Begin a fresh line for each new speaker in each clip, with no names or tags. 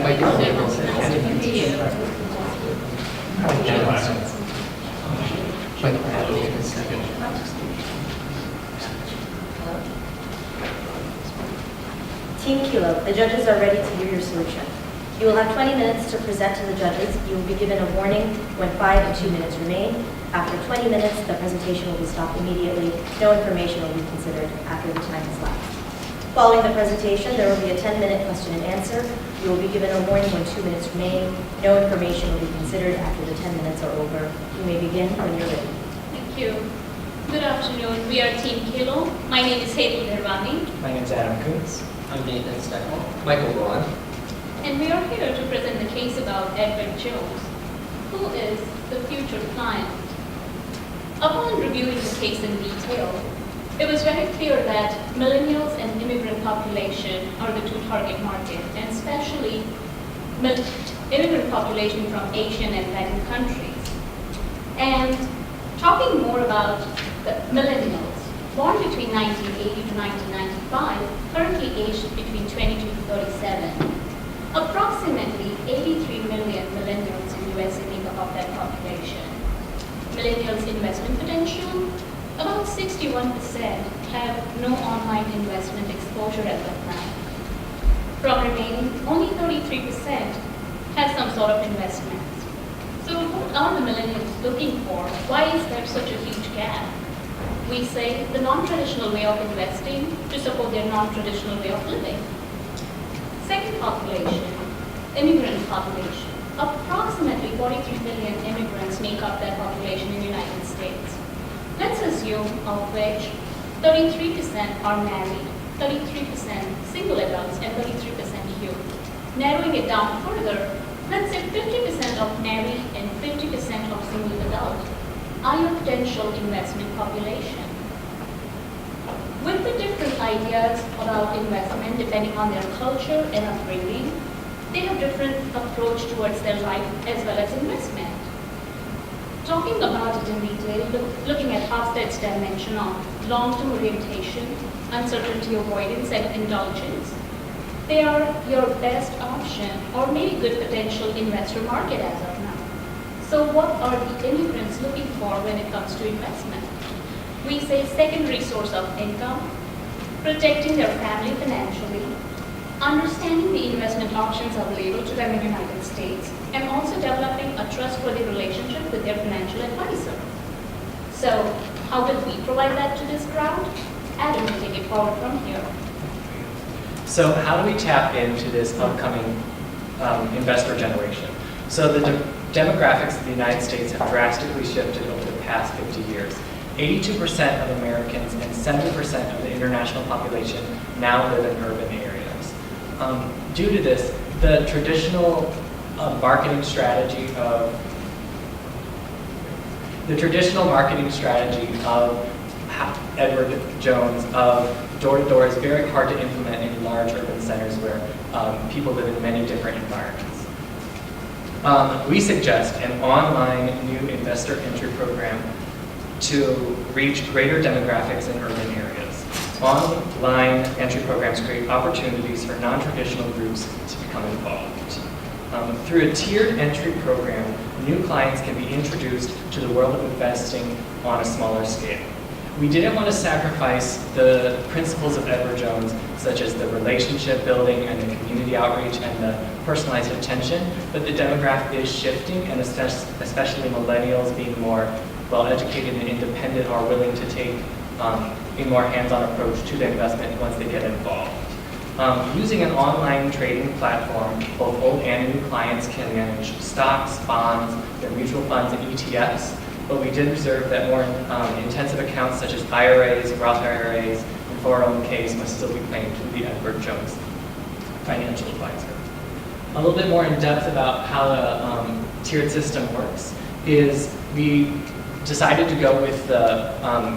Team Kilo, the judges are ready to hear your solution. You will have 20 minutes to present to the judges. You will be given a warning when 5 and 2 minutes remain. After 20 minutes, the presentation will be stopped immediately. No information will be considered after the time is left. Following the presentation, there will be a 10-minute question and answer. You will be given a warning when 2 minutes remain. No information will be considered after the 10 minutes are over. You may begin when you're ready.
Thank you. Good afternoon. We are Team Kilo. My name is Hetal Nirvani.
My name is Adam Kuntz.
I'm Nathan Steckel. Michael Braun.
And we are here to present the case about Edward Jones, who is the future client. Upon reviewing the case in detail, it was very clear that millennials and immigrant population are the two target markets, and especially immigrant population from Asian and Latin countries. And talking more about the millennials, born between 1980 to 1995, currently aged between 22 to 37. Approximately 83 million millennials in USA make up of that population. Millennials' investment potential, about 61% have no online investment exposure as of now. From remaining, only 33% have some sort of investments. So what are the millennials looking for? Why is there such a huge gap? We say the non-traditional way of investing to support their non-traditional way of living. Second population, immigrant population. Approximately 43 million immigrants make up that population in the United States. Let's assume of which 33% are married, 33% single adults, and 33% youth. Narrowing it down further, let's say 50% of married and 50% of single adult are your potential investment population. With the different ideas about investment depending on their culture and upbringing, they have different approach towards their life as well as investment. Talking about it in detail, looking at Hofstede's dimension of long-term orientation, uncertainty avoidance, and indulgence, they are your best option or maybe good potential investor market as of now. So what are the immigrants looking for when it comes to investment? We say secondary source of income, protecting their family financially, understanding the investment options available to them in the United States, and also developing a trustworthy relationship with their financial advisor. So how will we provide that to this crowd? Adam will take it forward from here.
So how do we tap into this upcoming investor generation? So the demographics of the United States have drastically shifted over the past 50 years. 82% of Americans and 70% of the international population now live in urban areas. Due to this, the traditional marketing strategy of Edward Jones of door-to-door is very hard to implement in large urban centers where people live in many different environments. We suggest an online new investor entry program to reach greater demographics in urban areas. Online entry programs create opportunities for non-traditional groups to become involved. Through a tiered entry program, new clients can be introduced to the world of investing on a smaller scale. We didn't want to sacrifice the principles of Edward Jones, such as the relationship building and the community outreach and the personalized attention, but the demographic is shifting, and especially millennials being more well-educated and independent are willing to take a more hands-on approach to the investment once they get involved. Using an online trading platform, both old and new clients can manage stocks, bonds, their mutual funds, and ETFs. But we did observe that more intensive accounts such as IRAs, Roth IRAs, and 401ks must still be claimed to the Edward Jones financial advisor. A little bit more in depth about how the tiered system works is we decided to go with the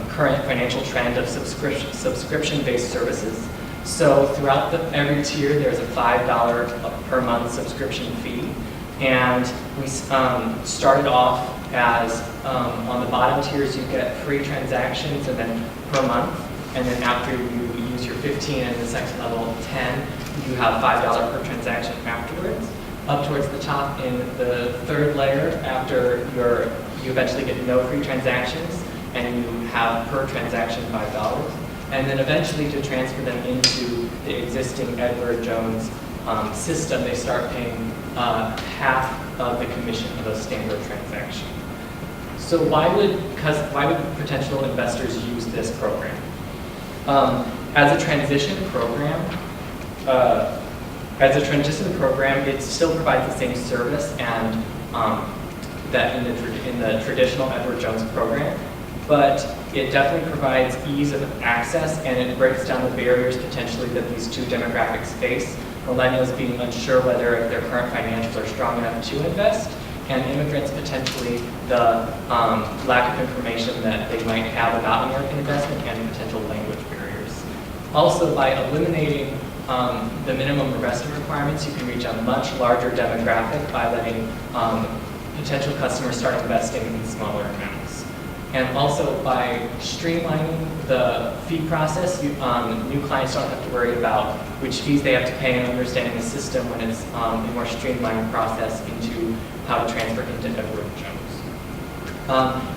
current financial trend of subscription-based services. So throughout every tier, there's a $5 per month subscription fee. And we started off as, on the bottom tiers, you get free transactions and then per month. And then after you use your 15 and the second level 10, you have $5 per transaction afterwards. up towards the top in the third layer after you eventually get no free transactions and you have per transaction $5. And then eventually to transfer them into the existing Edward Jones system, they start paying half of the commission of a standard transaction. So why would potential investors use this program? As a transition program, it still provides the same service and that in the traditional Edward Jones program, but it definitely provides ease of access and it breaks down the barriers potentially that these two demographics face. Millennials being unsure whether their current financials are strong enough to invest, and immigrants potentially the lack of information that they might have about American investment and potential language barriers. Also, by eliminating the minimum investment requirements, you can reach a much larger demographic by letting potential customers start investing in smaller amounts. And also by streamlining the fee process, new clients don't have to worry about which fees they have to pay and understanding the system when it's a more streamlined process into how to transfer into Edward Jones.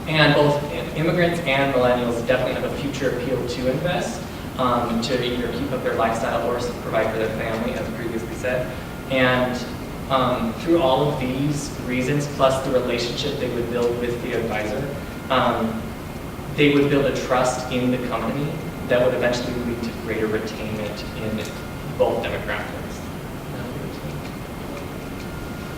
And both immigrants and millennials definitely have a future appeal to invest, to either keep up their lifestyle or provide for their family, as previously said. And through all of these reasons, plus the relationship they would build with the advisor, they would build a trust in the company that would eventually lead to greater retainment in both demographics.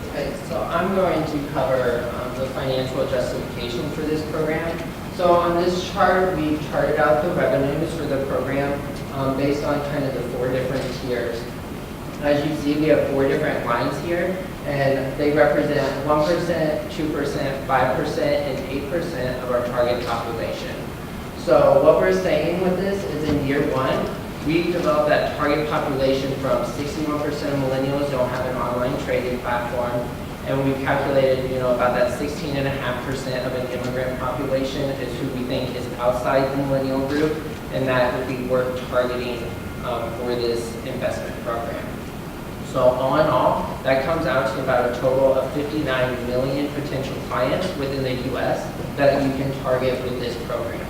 Okay, so I'm going to cover the financial justification for this program. So on this chart, we've charted out the revenues for the program based on kind of the 4 different tiers. As you see, we have 4 different lines here, and they represent 1%, 2%, 5%, and 8% of our target population. So what we're saying with this is in year 1, we developed that target population from 61% of millennials don't have an online trading platform, and we calculated, about that 16.5% of an immigrant population is who we think is outside the millennial group, and that would be worth targeting for this investment program. So all in all, that comes out to about a total of 59 million potential clients within the U.S. that you can target with this program.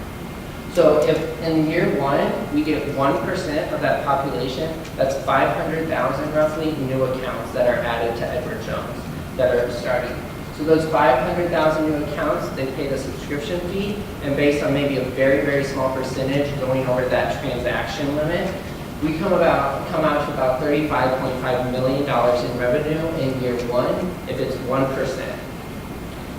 So if in year 1, we get 1% of that population, that's 500,000 roughly new accounts that are added to Edward Jones that are starting. So those 500,000 new accounts, they pay the subscription fee, and based on maybe a very, very small percentage going over that transaction limit, we come out to about $35.5 million in revenue in year 1 if it's 1%.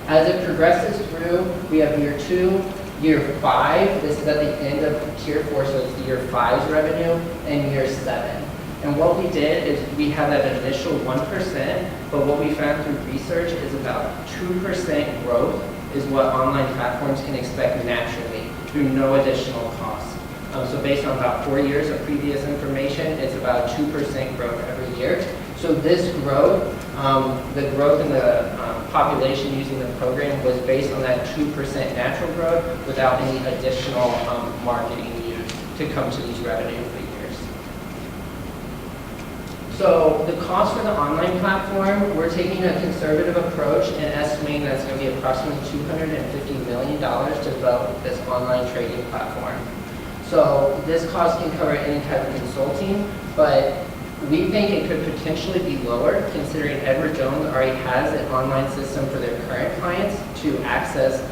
As it progresses through, we have year 2, year 5, this is at the end of tier 4, so it's year 5's revenue, and year 7. And what we did is we had that initial 1%, but what we found through research is about 2% growth is what online platforms can expect naturally through no additional cost. So based on about 4 years of previous information, it's about 2% growth every year. So this growth, the growth in the population using the program was based on that 2% natural growth without any additional marketing used to come to these revenue figures. So the cost for the online platform, we're taking a conservative approach and estimating that it's going to be approximately $250 million to develop this online trading platform. So this cost can cover any type of consulting, but we think it could potentially be lower considering Edward Jones already has an online system for their current clients to access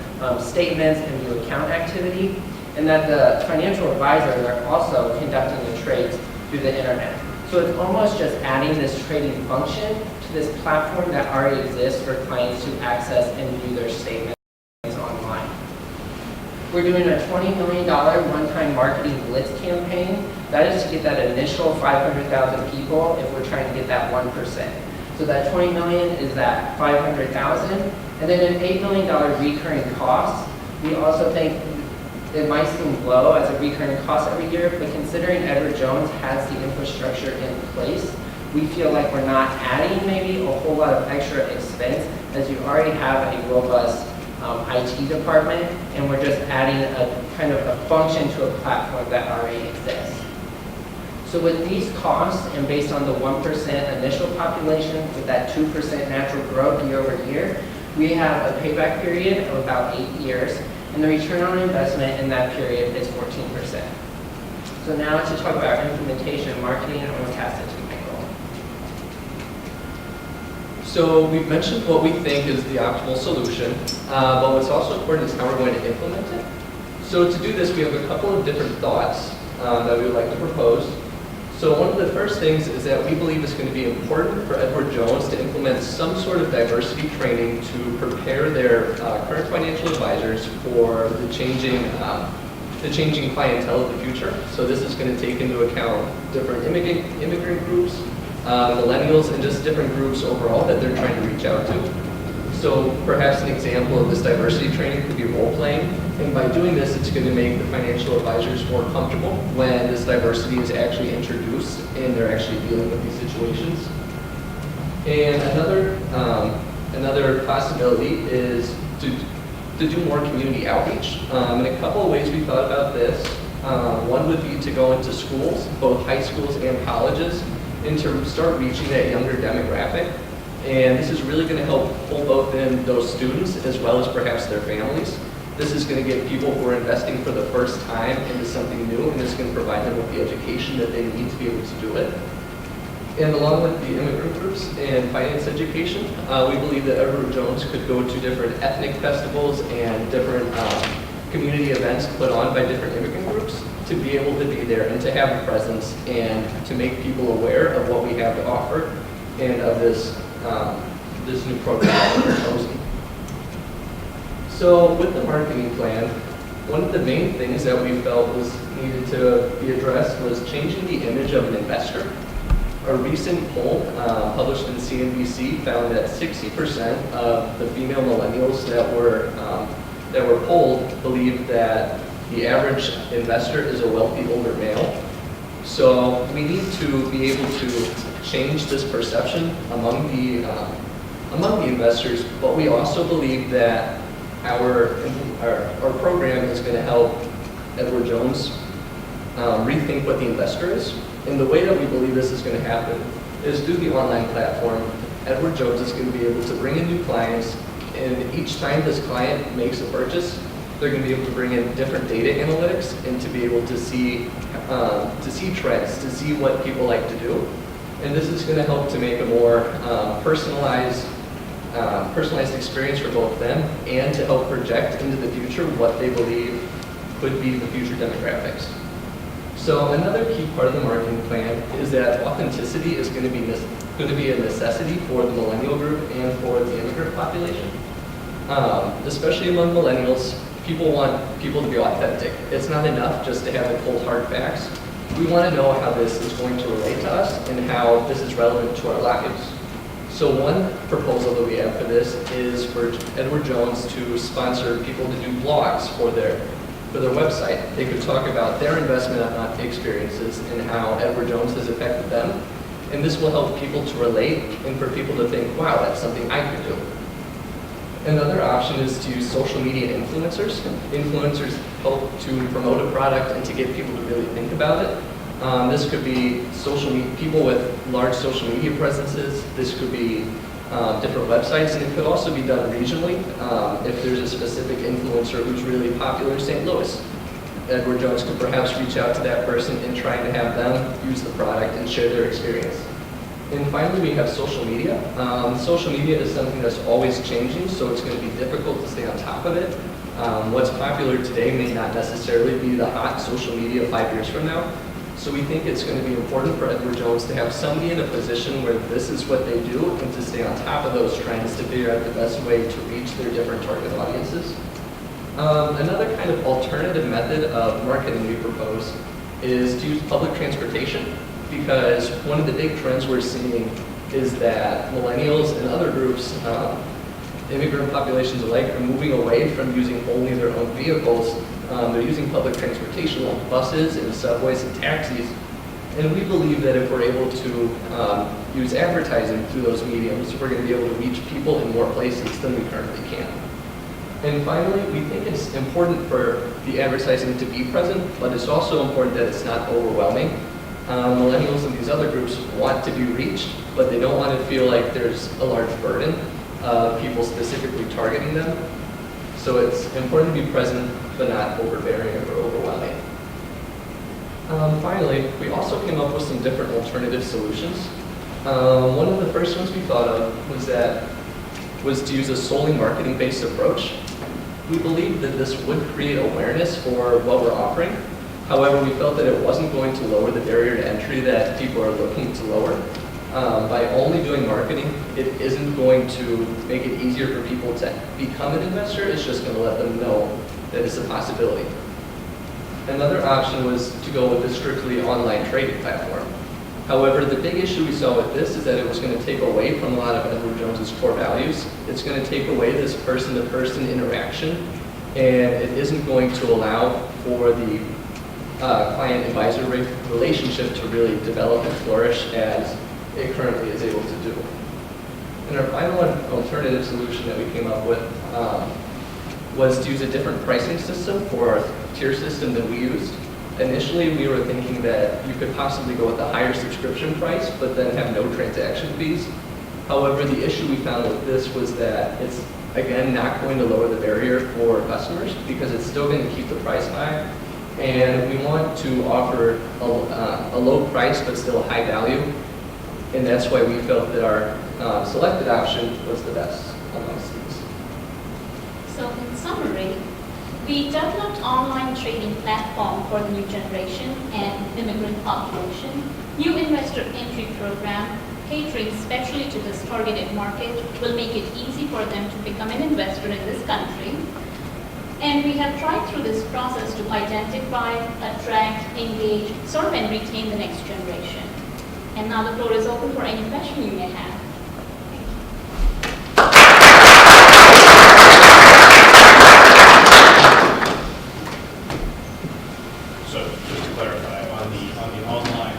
statements and view account activity, and that the financial advisors are also conducting the trades through the internet. So it's almost just adding this trading function to this platform that already exists for clients to access and view their statements online. We're doing a $20 million one-time marketing blitz campaign. That is to get that initial 500,000 people if we're trying to get that 1%. So that 20 million is that 500,000. And then an $8 million recurring cost. We also think it might seem low as a recurring cost every year, but considering Edward Jones has the infrastructure in place, we feel like we're not adding maybe a whole lot of extra expense as you already have a robust IT department, and we're just adding a kind of a function to a platform that already exists. So with these costs and based on the 1% initial population with that 2% natural growth year over year, we have a payback period of about 8 years, and the return on investment in that period is 14%. So now to talk about implementation and marketing, I'm going to pass it to Michael.
So we've mentioned what we think is the optimal solution, but what's also important is how we're going to implement it. So to do this, we have a couple of different thoughts that we would like to propose. So one of the first things is that we believe it's going to be important for Edward Jones to implement some sort of diversity training to prepare their current financial advisors for the changing clientele of the future. So this is going to take into account different immigrant groups, millennials, and just different groups overall that they're trying to reach out to. So perhaps an example of this diversity training could be role playing. And by doing this, it's going to make the financial advisors more comfortable when this diversity is actually introduced and they're actually dealing with these situations. And another possibility is to do more community outreach. In a couple of ways we thought about this. One would be to go into schools, both high schools and colleges, and to start reaching that younger demographic. And this is really going to help pull both in those students as well as perhaps their families. This is going to get people who are investing for the first time into something new, and it's going to provide them with the education that they need to be able to do it. And along with the immigrant groups and finance education, we believe that Edward Jones could go to different ethnic festivals and different community events put on by different immigrant groups to be able to be there and to have a presence and to make people aware of what we have to offer and of this new program that we're proposing. So with the marketing plan, one of the main things that we felt was needed to be addressed was changing the image of an investor. A recent poll published in CNBC found that 60% of the female millennials that were polled believed that the average investor is a wealthy older male. So we need to be able to change this perception among the investors, but we also believe that our program is going to help Edward Jones rethink what the investor is. And the way that we believe this is going to happen is through the online platform. Edward Jones is going to be able to bring in new clients, and each time this client makes a purchase, they're going to be able to bring in different data analytics and to be able to see trends, to see what people like to do. And this is going to help to make a more personalized experience for both them and to help project into the future what they believe could be the future demographics. So another key part of the marketing plan is that authenticity is going to be a necessity for the millennial group and for the immigrant population. Especially among millennials, people want people to be authentic. It's not enough just to have the cold hard facts. We want to know how this is going to relate to us and how this is relevant to our lives. So one proposal that we have for this is for Edward Jones to sponsor people to do blogs for their website. They could talk about their investment experiences and how Edward Jones has affected them. And this will help people to relate and for people to think, wow, that's something I could do. Another option is to use social media influencers. Influencers help to promote a product and to get people to really think about it. This could be people with large social media presences. This could be different websites, and it could also be done regionally if there's a specific influencer who's really popular in St. Louis. Edward Jones could perhaps reach out to that person and try to have them use the product and share their experience. And finally, we have social media. Social media is something that's always changing, so it's going to be difficult to stay on top of it. What's popular today may not necessarily be the hot social media 5 years from now. So we think it's going to be important for Edward Jones to have somebody in a position where this is what they do and to stay on top of those trends to figure out the best way to reach their different target audiences. Another kind of alternative method of marketing we propose is to use public transportation, because one of the big trends we're seeing is that millennials and other groups, immigrant populations alike, are moving away from using only their own vehicles. They're using public transportation like buses and subways and taxis. And we believe that if we're able to use advertising through those mediums, we're going to be able to reach people in more places than we currently can. And finally, we think it's important for the advertising to be present, but it's also important that it's not overwhelming. Millennials and these other groups want to be reached, but they don't want to feel like there's a large burden of people specifically targeting them. So it's important to be present, but not overbearing or overwhelming. Finally, we also came up with some different alternative solutions. One of the first ones we thought of was to use a solely marketing-based approach. We believed that this would create awareness for what we're offering. However, we felt that it wasn't going to lower the barrier to entry that people are looking to lower. By only doing marketing, it isn't going to make it easier for people to become an investor. It's just going to let them know that it's a possibility. Another option was to go with a strictly online trading platform. However, the big issue we saw with this is that it was going to take away from a lot of Edward Jones's core values. It's going to take away this person-to-person interaction, and it isn't going to allow for the client-advisor relationship to really develop and flourish as it currently is able to do. And our final alternative solution that we came up with was to use a different pricing system for our tier system that we used. Initially, we were thinking that you could possibly go with a higher subscription price, but then have no transaction fees. However, the issue we found with this was that it's, again, not going to lower the barrier for customers because it's still going to keep the price high. And we want to offer a low price, but still a high value. And that's why we felt that our selected option was the best amongst these.
So in summary, we developed online trading platform for the new generation and immigrant population, new investor entry program catering especially to this targeted market will make it easy for them to become an investor in this country. And we have tried through this process to identify, attract, engage, serve and retain the next generation. And now the floor is open for any question you may have.
So just to clarify, on the online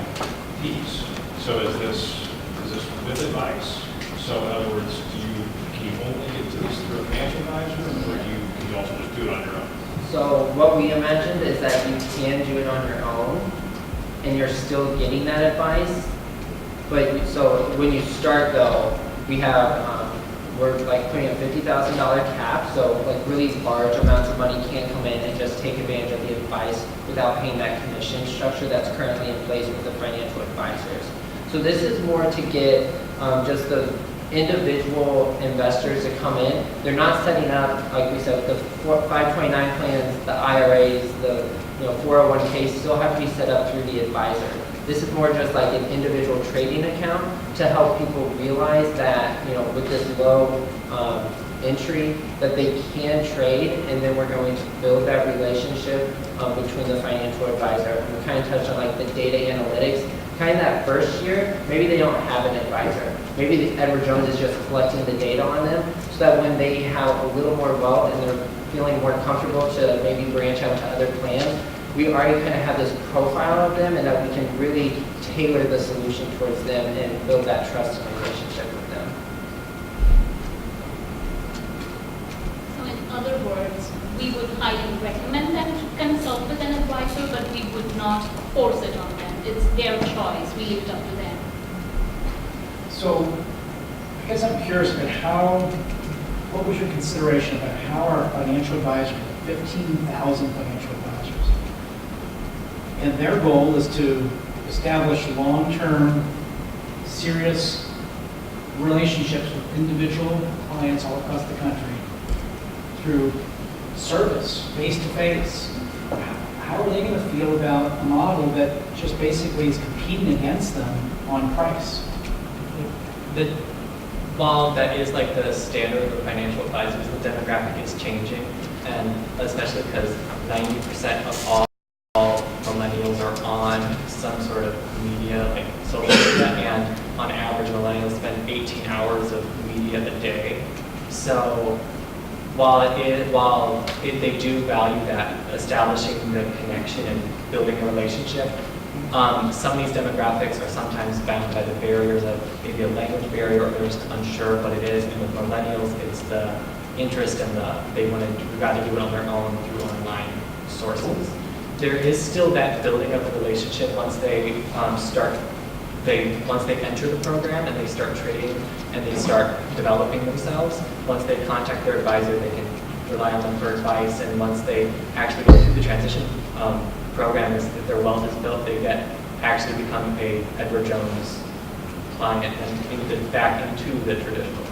piece, so is this with advice? So in other words, can you only get to this through a financial advisor, or can you also just do it on your own?
So what we imagined is that you can do it on your own, and you're still getting that advice. But so when you start though, we have we're like putting a $50,000 cap, so like really large amounts of money can't come in and just take advantage of the advice without paying that commission structure that's currently in place with the financial advisors. So this is more to get just the individual investors to come in. They're not setting up, like we said, the 529 plans, the IRAs, the 401ks still have to be set up through the advisor. This is more just like an individual trading account to help people realize that, with this low entry, that they can trade, and then we're going to build that relationship between the financial advisor. And we kind of touched on like the data analytics. Kind of that first year, maybe they don't have an advisor. Maybe Edward Jones is just collecting the data on them, so that when they have a little more wealth and they're feeling more comfortable to maybe branch out to other plans, we already kind of have this profile of them, and that we can really tailor the solution towards them and build that trust and relationship with them.
So in other words, we would highly recommend them to consult with an advisor, but we would not force it on them. It's their choice. We leave it up to them.
So I guess I'm curious about what was your consideration about how our financial advisors, 15,000 financial advisors, and their goal is to establish long-term, serious relationships with individual clients all across the country through service, face-to-face. How are they going to feel about a model that just basically is competing against them on price?
While that is like the standard for financial advisors, the demographic is changing, and especially because 90% of all millennials are on some sort of media, like social media, and on average millennials spend 18 hours of media a day. So while they do value that, establishing the connection and building a relationship, some of these demographics are sometimes bound by the barriers of maybe a language barrier, or they're just unsure what it is. And with millennials, it's the interest and they want to rather do it on their own through online sources. there is still that building of the relationship once they once they enter the program and they start trading and they start developing themselves. Once they contact their advisor, they can rely on them for advice, and once they actually go through the transition program, if their wealth is built, they actually become a Edward Jones client and back into the traditional program.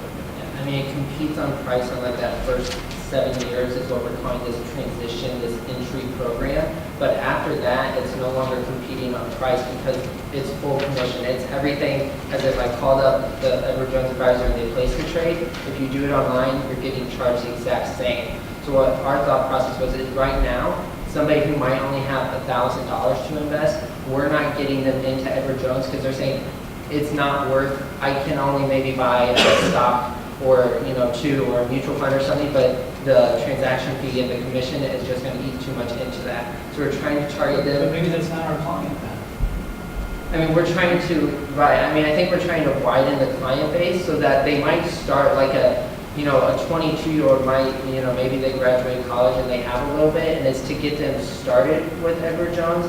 I mean, it competes on price on like that first 7 years is what we're calling this transition, this entry program. But after that, it's no longer competing on price because it's full commission. It's everything as if I called up the Edward Jones advisor and they placed the trade. If you do it online, you're getting charged the exact same. So what our thought process was is right now, somebody who might only have $1,000 to invest, we're not getting them into Edward Jones because they're saying it's not worth, I can only maybe buy a stock or, you know, two or a mutual fund or something, but the transaction fee and the commission is just going to eat too much into that. So we're trying to target them.
But maybe that's not our client then.
I mean, we're trying to, right, I mean, I think we're trying to widen the client base so that they might start like a 22-year-old might, you know, maybe they graduate college and they have a little bit, and it's to get them started with Edward Jones,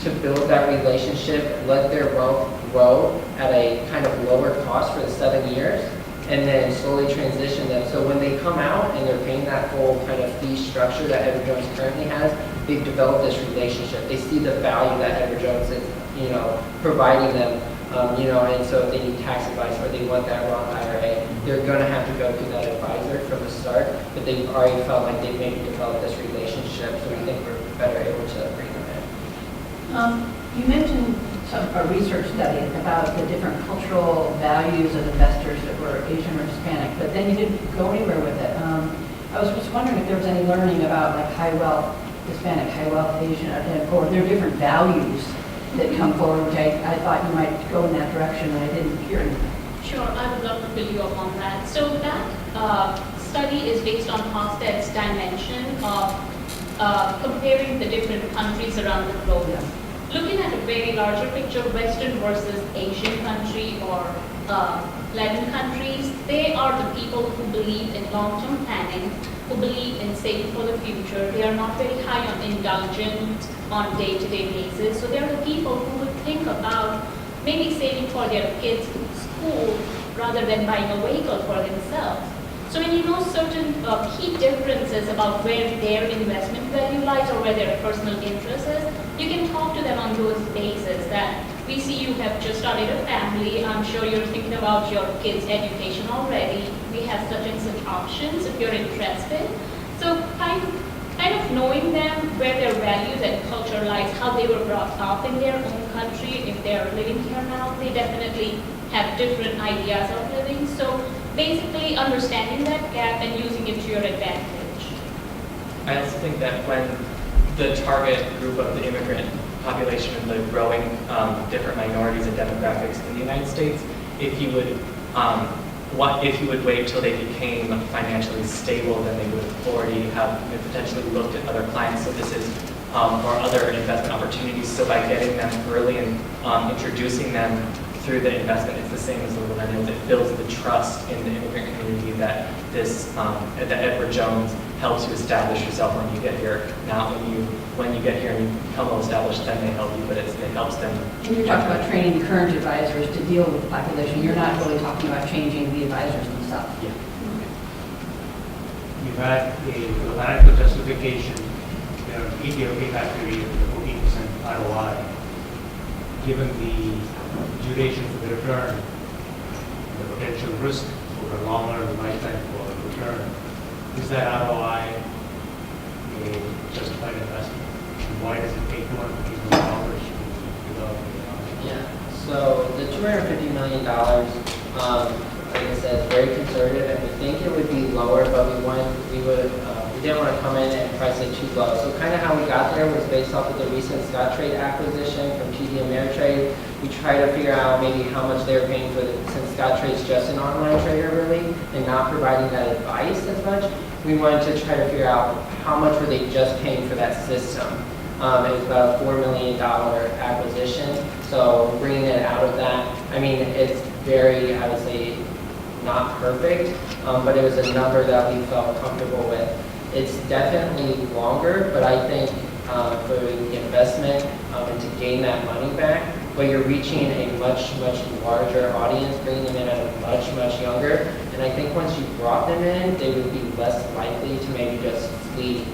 to build that relationship, let their wealth grow at a kind of lower cost for the 7 years, and then slowly transition them. So when they come out and they're paying that full kind of fee structure that Edward Jones currently has, they've developed this relationship. They see the value that Edward Jones is, you know, providing them. And so if they need tax advice or they want that Roth IRA, they're going to have to go through that advisor from the start, but they've already felt like they've maybe developed this relationship, so we think we're better able to bring them in.
You mentioned a research study about the different cultural values of investors that were Asian or Hispanic, but then you didn't go anywhere with it. I was just wondering if there was any learning about like high wealth Hispanic, high wealth Asian, or their different values that come forward, which I thought you might go in that direction, and I didn't hear anything.
Sure, I would love to fill you up on that. So that study is based on Hofstede's dimension of comparing the different countries around the globe.
Yeah.
Looking at a very larger picture, Western versus Asian country or Latin countries, they are the people who believe in long-term planning, who believe in saving for the future. They are not very high on indulgence on day-to-day basis. So they are the people who would think about maybe saving for their kids' school rather than buying a vehicle for themselves. So when you know certain key differences about where their investment value lies or where their personal interest is, you can talk to them on those bases that we see you have just started a family. I'm sure you're thinking about your kids' education already. We have such and such options if you're interested. So kind of knowing them, where their values and culture lies, how they were brought up in their own country, if they're living here now, they definitely have different ideas of living. So basically understanding that gap and using it to your advantage.
I also think that when the target group of the immigrant population and the growing different minorities and demographics in the United States, if you would wait till they became financially stable, then they would already have potentially looked at other clients. So this is or other investment opportunities. So by getting them early and introducing them through the investment, it's the same as the millennials. It builds the trust in the immigrant community that that Edward Jones helps you establish yourself when you get here. Not when you get here and you become well established, then they help you, but it helps them.
And you're talking about training the current advisors to deal with the population. You're not really talking about changing the advisors themselves.
Yeah.
You've had a financial justification, ETOP factory with 14% ROI. Given the duration for the return, the potential risk over a longer lifetime for return, is that ROI a justified investment? And why does it take $250 million to develop the
Yeah, so the $250 million, like I said, is very conservative, and we think it would be lower, but we didn't want to come in and price it too low. So kind of how we got there was based off of the recent Scottrade acquisition from TD Ameritrade. We tried to figure out maybe how much they were paying for since Scottrade's just an online trader really, and not providing that advice as much. We wanted to try to figure out how much were they just paying for that system. It was about a $4 million acquisition. So bringing it out of that, I mean, it's very, I would say, not perfect, but it was a number that we felt comfortable with. It's definitely longer, but I think for the investment and to gain that money back, but you're reaching a much, much larger audience, bringing them in at a much, much younger. And I think once you brought them in, they would be less likely to maybe just flee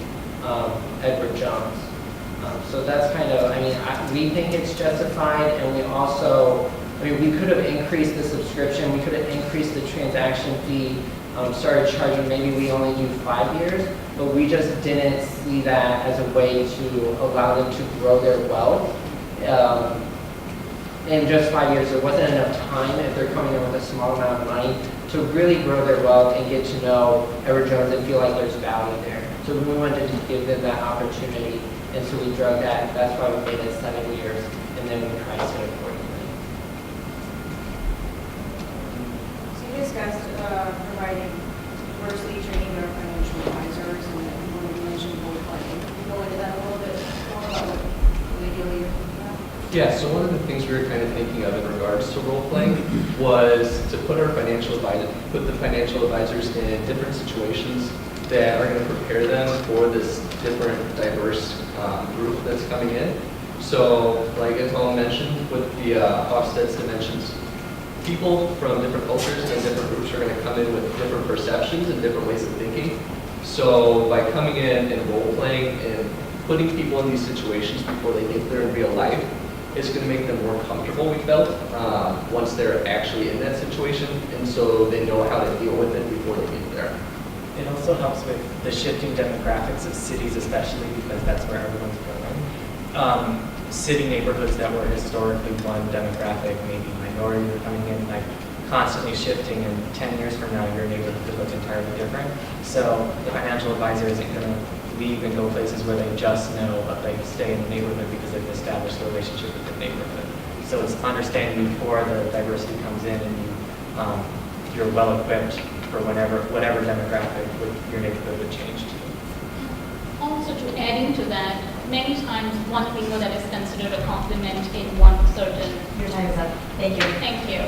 Edward Jones. So that's kind of, I mean, we think it's justified, and we also, I mean, we could have increased the subscription, we could have increased the transaction fee, started charging, maybe we only do 5 years, but we just didn't see that as a way to allow them to grow their wealth. In just 5 years, there wasn't enough time, if they're coming in with a small amount of money, to really grow their wealth and get to know Edward Jones and feel like there's value there. So we wanted to give them that opportunity, and so we drug that. That's why we made it 7 years, and then we priced it accordingly.
So you discussed providing diversity training to our financial advisors, and then you mentioned role playing. Can you go into that a little bit more about what ideally you're thinking about?
Yeah, so one of the things we were kind of thinking of in regards to role playing was to put the financial advisors in different situations that are going to prepare them for this different diverse group that's coming in. So, like Ethel mentioned, with the Hofstede's dimensions, people from different cultures and different groups are going to come in with different perceptions and different ways of thinking. So, by coming in and role playing and putting people in these situations before they get there in real life, it's going to make them more comfortable, we felt, once they're actually in that situation, and so they know how to deal with it before they get there.
It also helps with the shifting demographics of cities, especially because that's where everyone's going. City neighborhoods that were historically one demographic, maybe minority, are coming in, like constantly shifting, and 10 years from now, your neighborhood could look entirely different. So the financial advisor isn't going to leave and go places where they just know, but they stay in the neighborhood because they've established a relationship with the neighborhood. So it's understanding before the diversity comes in, and you're well equipped for whatever demographic your neighborhood would change to.
Also, to adding to that, many times one finger that is considered a compliment in one certain.
Your time is up. Thank you.
Thank you.